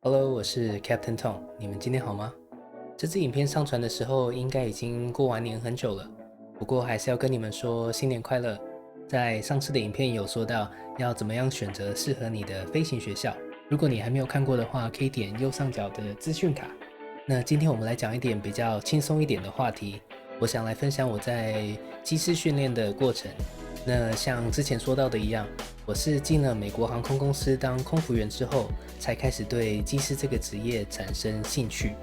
Hello，我是 Captain Tom，你们今天好吗？这支影片上传的时候，应该已经过完年很久了，不过还是要跟你们说新年快乐。在上次的影片有说到要怎么样选择适合你的飞行学校，如果你还没有看过的话，可以点右上角的资讯卡。那今天我们来讲一点比较轻松一点的话题，我想来分享我在机师训练的过程。那像之前说到的一样，我是进了美国航空公司当空服员之后，才开始对机师这个职业产生兴趣。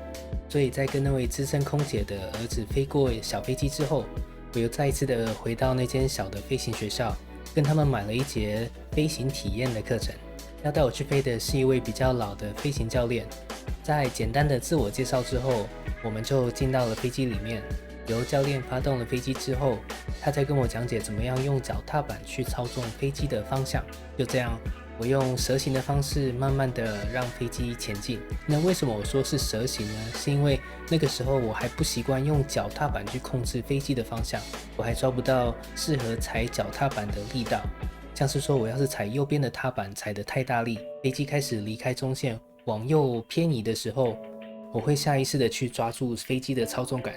所以在跟那位资深空姐的儿子飞过小飞机之后，我又再一次的回到那间小的飞行学校，跟他们买了一节飞行体验的课程。要带我去飞的是一位比较老的飞行教练。在简单的自我介绍之后，我们就进到了飞机里面。由教练发动了飞机之后，他再跟我讲解怎么样用脚踏板去操纵飞机的方向。就这样，我用蛇形的方式慢慢的让飞机前进。那为什么我说是蛇形呢？是因为那个时候我还不习惯用脚踏板去控制飞机的方向，我还抓不到适合踩脚踏板的力道。像是说我要是踩右边的踏板踩得太大力，飞机开始离开中线往右偏移的时候，我会下意识的去抓住飞机的操纵杆，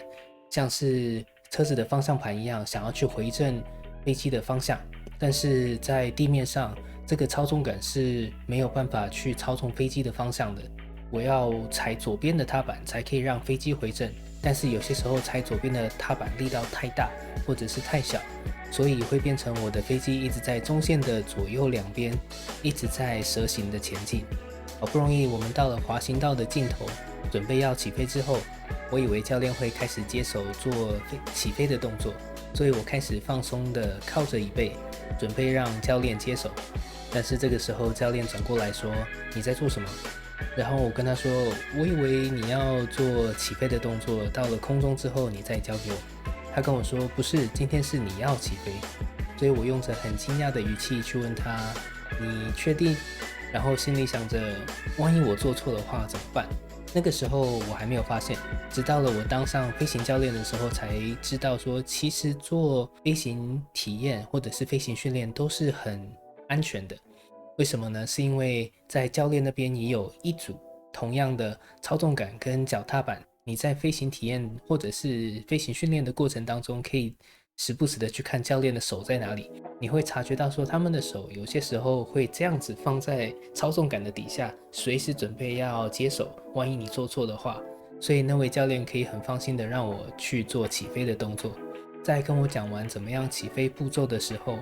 像是车子的方向盘一样，想要去回正飞机的方向。但是在地面上，这个操纵杆是没有办法去操纵飞机的方向的。我要踩左边的踏板才可以让飞机回正，但是有些时候踩左边的踏板力道太大或者是太小，所以会变成我的飞机一直在中线的左右两边一直在蛇形的前进。好不容易我们到了滑行道的尽头，准备要起飞之后，我以为教练会开始接手做起飞的动作，所以我开始放松的靠着椅背，准备让教练接手。但是这个时候教练转过来说：你在做什么？然后我跟他说：我以为你要做起飞的动作，到了空中之后你再交给我。他跟我说：不是，今天是你要起飞。所以我用着很惊讶的语气去问他：你确定？然后心里想着，万一我做错的话怎么办？那个时候我还没有发现，直到了我当上飞行教练的时候才知道说，其实做飞行体验或者是飞行训练都是很安全的。为什么呢？是因为在教练那边也有一组同样的操纵杆跟脚踏板，你在飞行体验或者是飞行训练的过程当中，可以时不时的去看教练的手在哪里，你会察觉到说他们的手有些时候会这样子放在操纵杆的底下，随时准备要接手，万一你做错的话。所以那位教练可以很放心的让我去做起飞的动作。在跟我讲完怎么样起飞步骤的时候，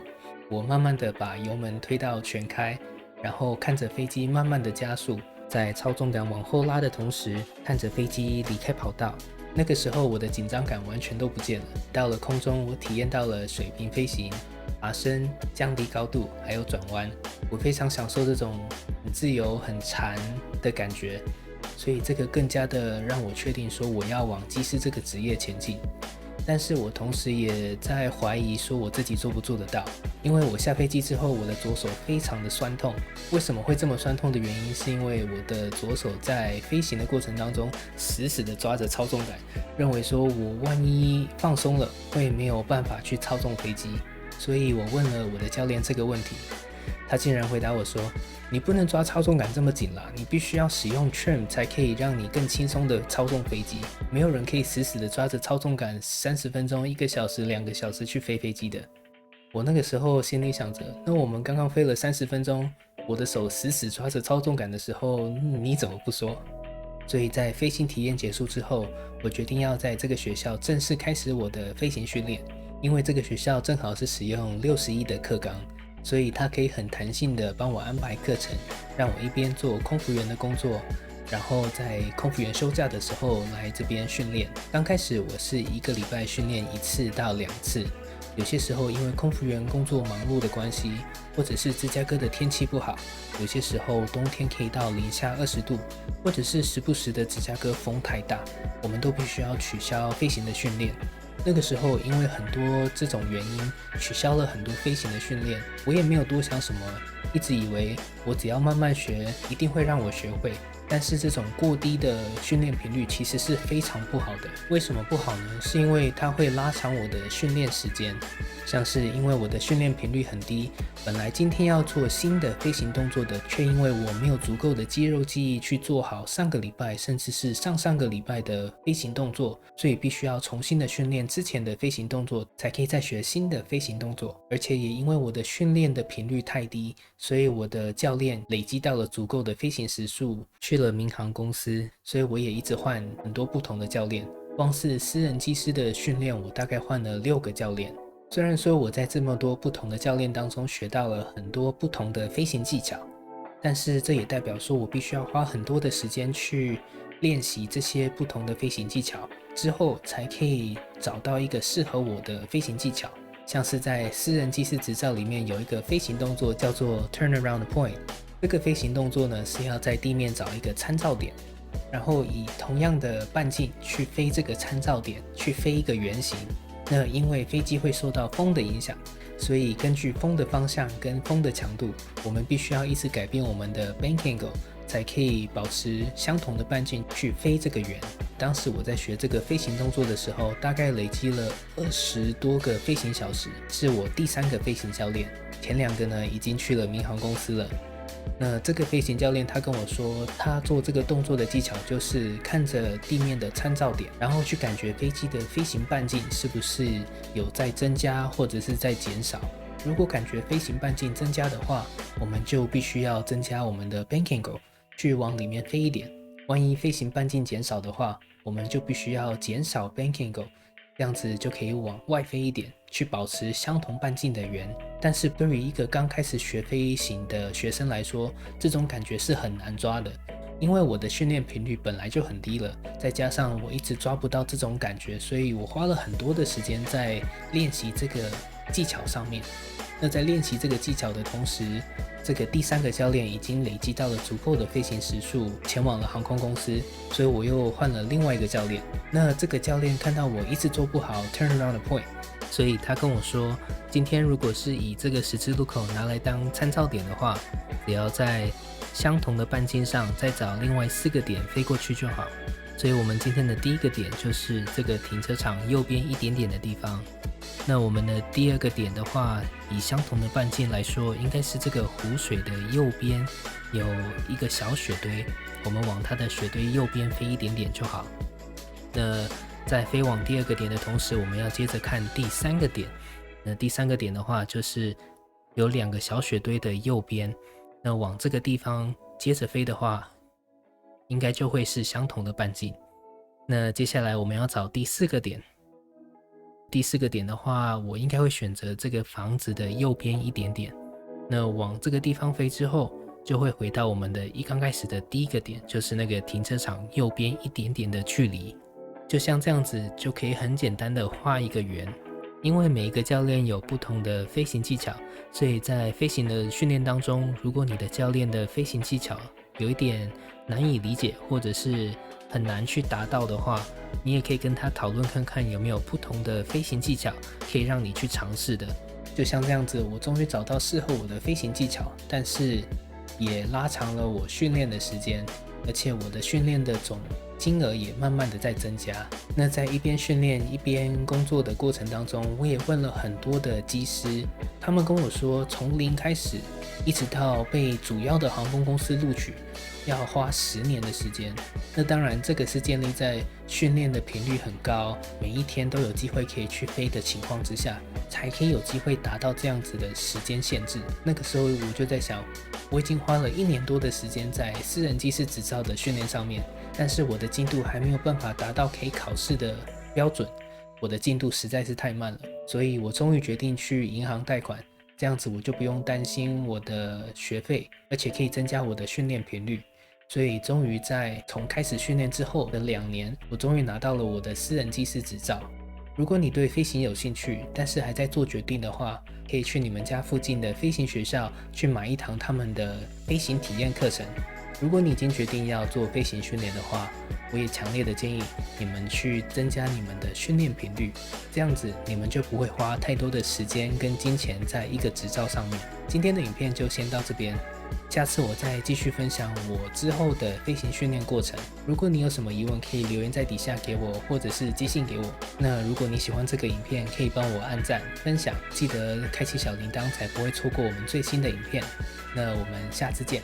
我慢慢的把油门推到全开，然后看着飞机慢慢的加速，在操纵杆往后拉的同时，看着飞机离开跑道。那个时候我的紧张感完全都不见了。到了空中，我体验到了水平飞行、爬升、降低高度，还有转弯。我非常享受这种很自由、很禅的感觉，所以这个更加的让我确定说我要往机师这个职业前进。但是我同时也在怀疑说我自己做不做得到，因为我下飞机之后，我的左手非常的酸痛。为什么会这么酸痛的原因，是因为我的左手在飞行的过程当中死死的抓着操纵杆，认为说我万一放松了，会没有办法去操纵飞机。所以我问了我的教练这个问题，他竟然回答我说：你不能抓操纵杆这么紧啦，你必须要使用 trim 才可以让你更轻松的操纵飞机。没有人可以死死的抓着操纵杆30分钟、1个小时、2个小时去飞飞机的。我那个时候心里想着，那我们刚刚飞了30分钟，我的手死死抓着操纵杆的时候，你怎么不说？所以在飞行体验结束之后，我决定要在这个学校正式开始我的飞行训练，因为这个学校正好是使用61的课纲，所以它可以很弹性的帮我安排课程，让我一边做空服员的工作，然后在空服员休假的时候来这边训练。刚开始我是1个礼拜训练1次到2次，有些时候因为空服员工作忙碌的关系，或者是芝加哥的天气不好，有些时候冬天可以到-20°，或者是时不时的芝加哥风太大，我们都必须要取消飞行的训练。那个时候因为很多这种原因取消了很多飞行的训练，我也没有多想什么，一直以为我只要慢慢学一定会让我学会。但是这种过低的训练频率其实是非常不好的。为什么不好呢？是因为它会拉长我的训练时间。像是因为我的训练频率很低，本来今天要做新的飞行动作的，却因为我没有足够的肌肉记忆去做好上个礼拜甚至是上上个礼拜的飞行动作，所以必须要重新的训练之前的飞行动作，才可以再学新的飞行动作。而且也因为我的训练的频率太低，所以我的教练累积到了足够的飞行时数，去了民航公司，所以我也一直换很多不同的教练。光是私人机师的训练，我大概换了6个教练。虽然说我在这么多不同的教练当中学到了很多不同的飞行技巧，但是这也代表说我必须要花很多的时间去练习这些不同的飞行技巧，之后才可以找到一个适合我的飞行技巧。像是在私人机师执照里面有一个飞行动作叫做 Turnaround Point， 这个飞行动作呢是要在地面找一个参照点，然后以同样的半径去飞这个参照点，去飞一个圆形。那因为飞机会受到风的影响，所以根据风的方向跟风的强度，我们必须要一直改变我们的 bank angle， 才可以保持相同的半径去飞这个圆。当时我在学这个飞行动作的时候，大概累积了20多个飞行小时，是我第3个飞行教练，前2个呢已经去了民航公司了。那这个飞行教练他跟我说，他做这个动作的技巧就是看着地面的参照点，然后去感觉飞机的飞行半径是不是有在增加或者是在减少。如果感觉飞行半径增加的话，我们就必须要增加我们的 bank angle， 去往里面飞一点。万一飞行半径减少的话，我们就必须要减少 bank angle， 这样子就可以往外飞一点，去保持相同半径的圆。但是对于一个刚开始学飞行的学生来说，这种感觉是很难抓的，因为我的训练频率本来就很低了，再加上我一直抓不到这种感觉，所以我花了很多的时间在练习这个技巧上面。那在练习这个技巧的同时，这个第3个教练已经累积到了足够的飞行时数，前往了航空公司，所以我又换了另外一个教练。那这个教练看到我一直做不好 turnaround point， 所以他跟我说，今天如果是以这个十字路口拿来当参照点的话，只要在相同的半径上再找另外4个点飞过去就好。所以我们今天的第1个点就是这个停车场右边一点点的地方。那我们的第2个点的话，以相同的半径来说，应该是这个湖水的右边有一个小雪堆，我们往它的雪堆右边飞一点点就好。那在飞往第2个点的同时，我们要接着看第3个点。那第3个点的话，就是有2个小雪堆的右边，那往这个地方接着飞的话，应该就会是相同的半径。那接下来我们要找第4个点。第4个点的话，我应该会选择这个房子的右边一点点。那往这个地方飞之后，就会回到我们的刚开始的第1个点，就是那个停车场右边一点点的距离。就像这样子，就可以很简单的画一个圆。因为每一个教练有不同的飞行技巧，所以在飞行的训练当中，如果你的教练的飞行技巧有一点难以理解，或者是很难去达到的话，你也可以跟他讨论看看有没有不同的飞行技巧可以让你去尝试的。就像这样子，我终于找到适合我的飞行技巧，但是也拉长了我训练的时间，而且我的训练的总金额也慢慢的在增加。那在一边训练一边工作的过程当中，我也问了很多的机师，他们跟我说，从零开始一直到被主要的航空公司录取，要花10年的时间。那当然这个是建立在训练的频率很高，每一天都有机会可以去飞的情况之下，才可以有机会达到这样子的时间限制。那个时候我就在想，我已经花了1年多的时间在私人机师执照的训练上面，但是我的进度还没有办法达到可以考试的标准，我的进度实在是太慢了。所以我终于决定去银行贷款，这样子我就不用担心我的学费，而且可以增加我的训练频率。所以终于在从开始训练之后的2年，我终于拿到了我的私人机师执照。如果你对飞行有兴趣，但是还在做决定的话，可以去你们家附近的飞行学校去买一堂他们的飞行体验课程。如果你已经决定要做飞行训练的话，我也强烈的建议你们去增加你们的训练频率，这样子你们就不会花太多的时间跟金钱在一个执照上面。今天的影片就先到这边，下次我再继续分享我之后的飞行训练过程。如果你有什么疑问，可以留言在底下给我，或者是寄信给我。那如果你喜欢这个影片，可以帮我按赞、分享，记得开启小铃铛，才不会错过我们最新的影片。那我们下次见。